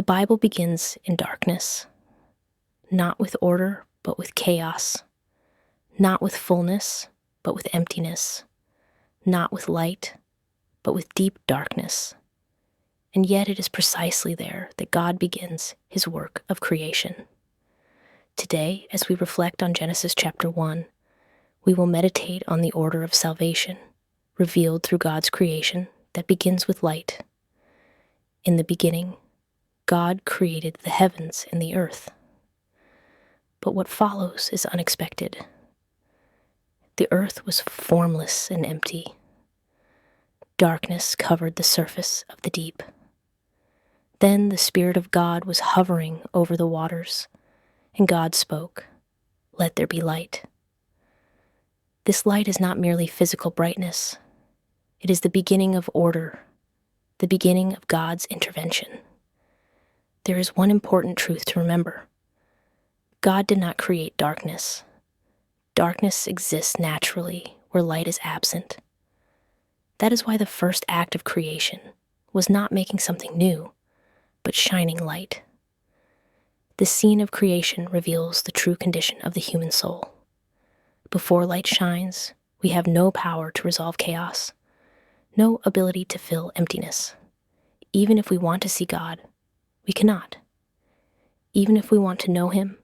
Bible begins in darkness, not with order, but with chaos, not with fullness, but with emptiness, not with light, but with deep darkness. And yet it is precisely there that God begins his work of creation. Today, as we reflect on Genesis chapter 1, we will meditate on the order of salvation, revealed through God's creation that begins with light. In the beginning, God created the heavens and the earth. But what follows is unexpected. The earth was formless and empty. Darkness covered the surface of the deep. Then the Spirit of God was hovering over the waters, and God spoke, "Let there be light." This light is not merely physical brightness. It is the beginning of order, the beginning of God's intervention. There is one important truth to remember. God did not create darkness. Darkness exists naturally where light is absent. That is why the first act of creation was not making something new, but shining light. The scene of creation reveals the true condition of the human soul. Before light shines, we have no power to resolve chaos, no ability to fill emptiness. Even if we want to see God, we cannot. Even if we want to know him,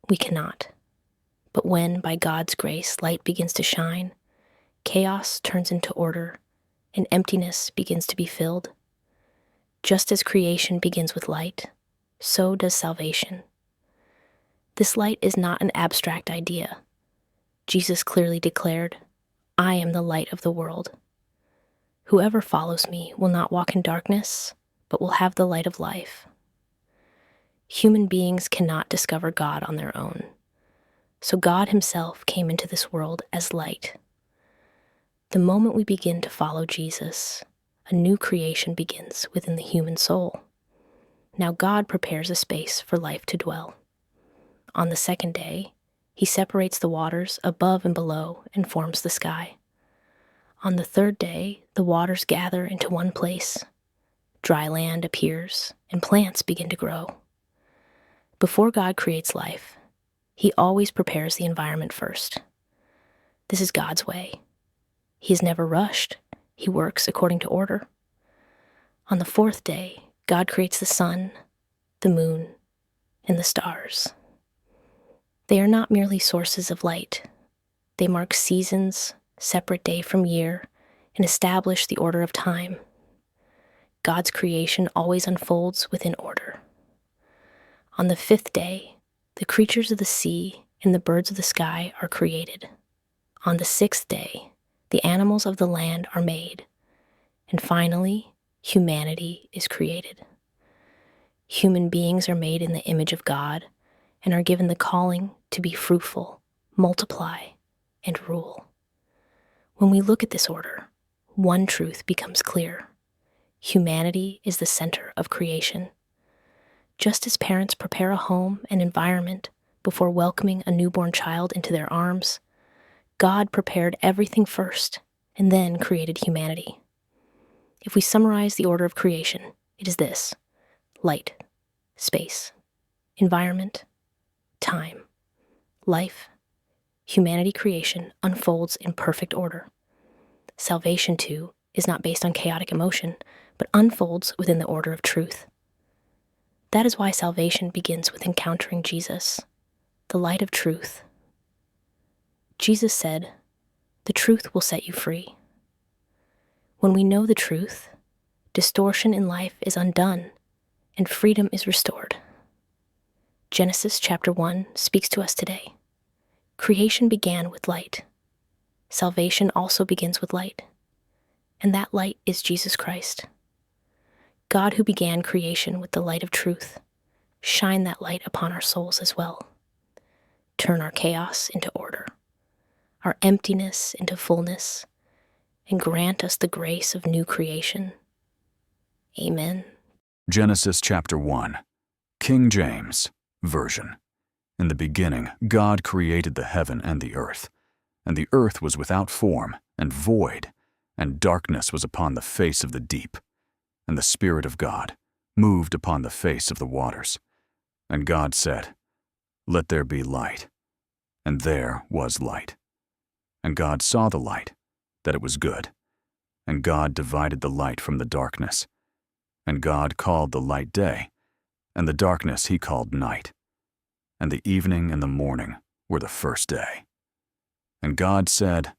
we cannot. But when, by God's grace, light begins to shine, chaos turns into order, and emptiness begins to be filled. Just as creation begins with light, so does salvation. This light is not an abstract idea. Jesus clearly declared, "I am the light of the world. Whoever follows me will not walk in darkness, but will have the light of life." Human beings cannot discover God on their own. So God himself came into this world as light. The moment we begin to follow Jesus, a new creation begins within the human soul. Now God prepares a space for life to dwell. On the second day, he separates the waters above and below and forms the sky. On the third day, the waters gather into one place. Dry land appears, and plants begin to grow. Before God creates life, he always prepares the environment first. This is God's way. He is never rushed. He works according to order. On the fourth day, God creates the sun, the moon, and the stars. They are not merely sources of light. They mark seasons, separate day from year, and establish the order of time. God's creation always unfolds within order. On the fifth day, the creatures of the sea and the birds of the sky are created. On the sixth day, the animals of the land are made. And finally, humanity is created. Human beings are made in the image of God and are given the calling to be fruitful, multiply, and rule. When we look at this order, one truth becomes clear. Humanity is the center of creation. Just as parents prepare a home and environment before welcoming a newborn child into their arms, God prepared everything first and then created humanity. If we summarize the order of creation, it is this: light, space, environment, time, life. Humanity creation unfolds in perfect order. Salvation, too, is not based on chaotic emotion, but unfolds within the order of truth. That is why salvation begins with encountering Jesus, the light of truth. Jesus said, "The truth will set you free." When we know the truth, distortion in life is undone and freedom is restored. Genesis chapter 1 speaks to us today. Creation began with light. Salvation also begins with light, and that light is Jesus Christ. God, who began creation with the light of truth, shine that light upon our souls as well. Turn our chaos into order, our emptiness into fullness, and grant us the grace of new creation. Amen. Genesis chapter 1, King James Version. In the beginning, God created the heaven and the earth was without form and void, and darkness was upon the face of the deep. And the Spirit of God moved upon the face of the waters. And God said, "Let there be light." And there was light. And God saw the light, that it was good. And God divided the light from the darkness. And God called the light day, and the darkness he called night. And the evening and the morning were the first day. And God said,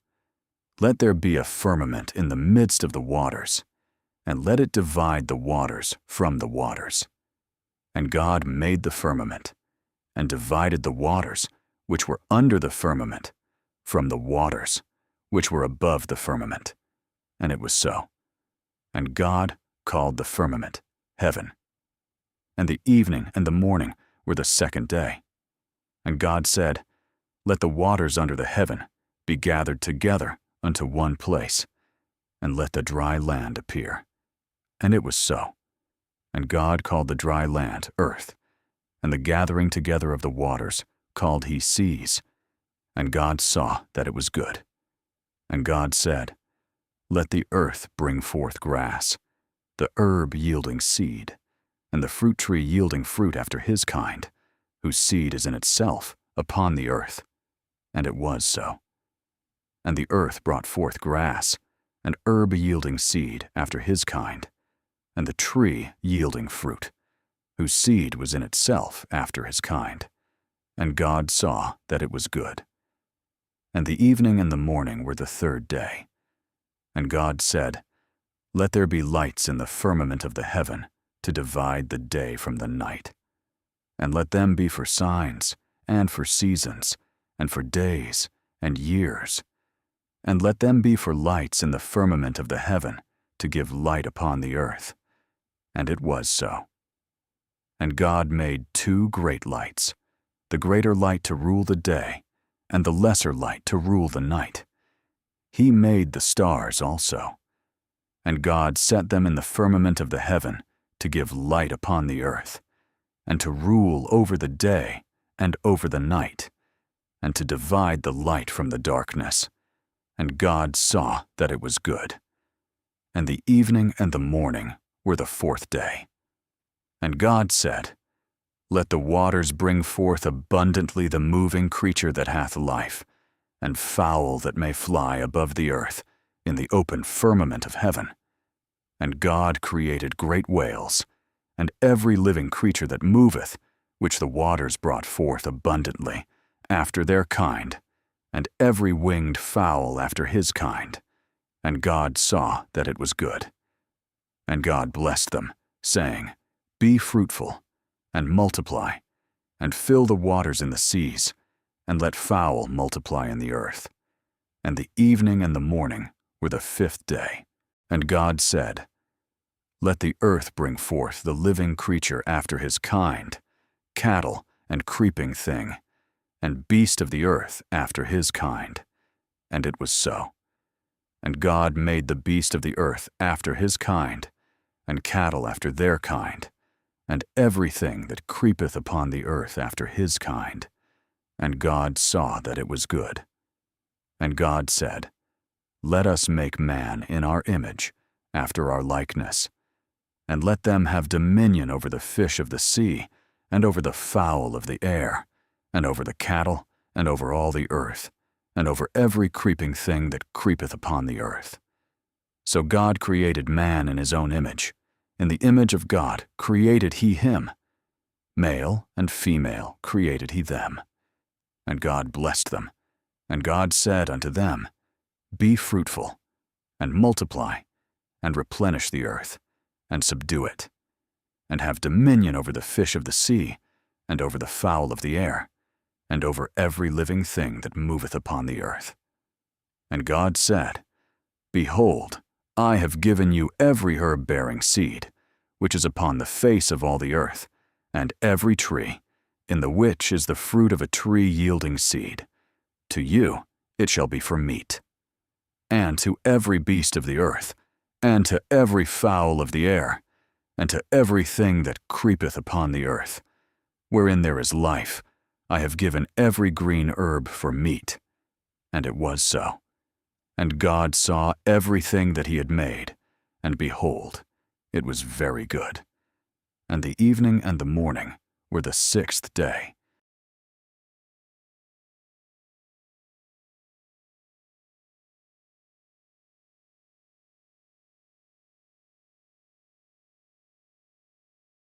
"Let there be a firmament in the midst of the waters, and let it divide the waters from the waters." And God made the firmament, and divided the waters which were under the firmament from the waters which were above the firmament. And it was so. And God called the firmament heaven. And the evening and the morning were the second day. And God said, "Let the waters under the heaven be gathered together unto one place, and let the dry land appear." And it was so. And God called the dry land earth, and the gathering together of the waters called he seas. And God saw that it was good. And God said, "Let the earth bring forth grass, the herb yielding seed, and the fruit tree yielding fruit after his kind, whose seed is in itself upon the earth." And it was so. And the earth brought forth grass, and herb yielding seed after his kind, and the tree yielding fruit, whose seed was in itself after his kind. And God saw that it was good. And the evening and the morning were the third day. And God said, "Let there be lights in the firmament of the heaven to divide the day from the night. And let them be for signs, and for seasons, and for days, and years. And let them be for lights in the firmament of the heaven to give light upon the earth." And it was so. And God made two great lights, the greater light to rule the day, and the lesser light to rule the night. He made the stars also. And God set them in the firmament of the heaven to give light upon the earth, and to rule over the day and over the night, and to divide the light from the darkness. And God saw that it was good. And the evening and the morning were the fourth day. And God said, "Let the waters bring forth abundantly the moving creature that hath life, and fowl that may fly above the earth in the open firmament of heaven." And God created great whales, and every living creature that moveth, which the waters brought forth abundantly, after their kind, and every winged fowl after his kind. And God saw that it was good. And God blessed them, saying, "Be fruitful, and multiply, and fill the waters in the seas, and let fowl multiply in the earth." And the evening and the morning were the fifth day. And God said, "Let the earth bring forth the living creature after his kind, cattle and creeping thing, and beast of the earth after his kind." And it was so. And God made the beast of the earth after his kind, and cattle after their kind, and everything that creepeth upon the earth after his kind. And God saw that it was good. And God said, "Let us make man in our image, after our likeness, and let them have dominion over the fish of the sea, and over the fowl of the air, and over the cattle, and over all the earth, and over every creeping thing that creepeth upon the earth." So God created man in his own image. In the image of God created he him. Male and female created he them. And God blessed them. And God said unto them, "Be fruitful, and multiply, and replenish the earth, and subdue it, and have dominion over the fish of the sea, and over the fowl of the air, and over every living thing that moveth upon the earth." And God said, "Behold, I have given you every herb-bearing seed, which is upon the face of all the earth, and every tree, in the which is the fruit of a tree yielding seed. To you it shall be for meat. And to every beast of the earth, and to every fowl of the air, and to everything that creepeth upon the earth, wherein there is life, I have given every green herb for meat." And it was so. And God saw everything that he had made, and behold, it was very good. And the evening and the morning were the 6th day.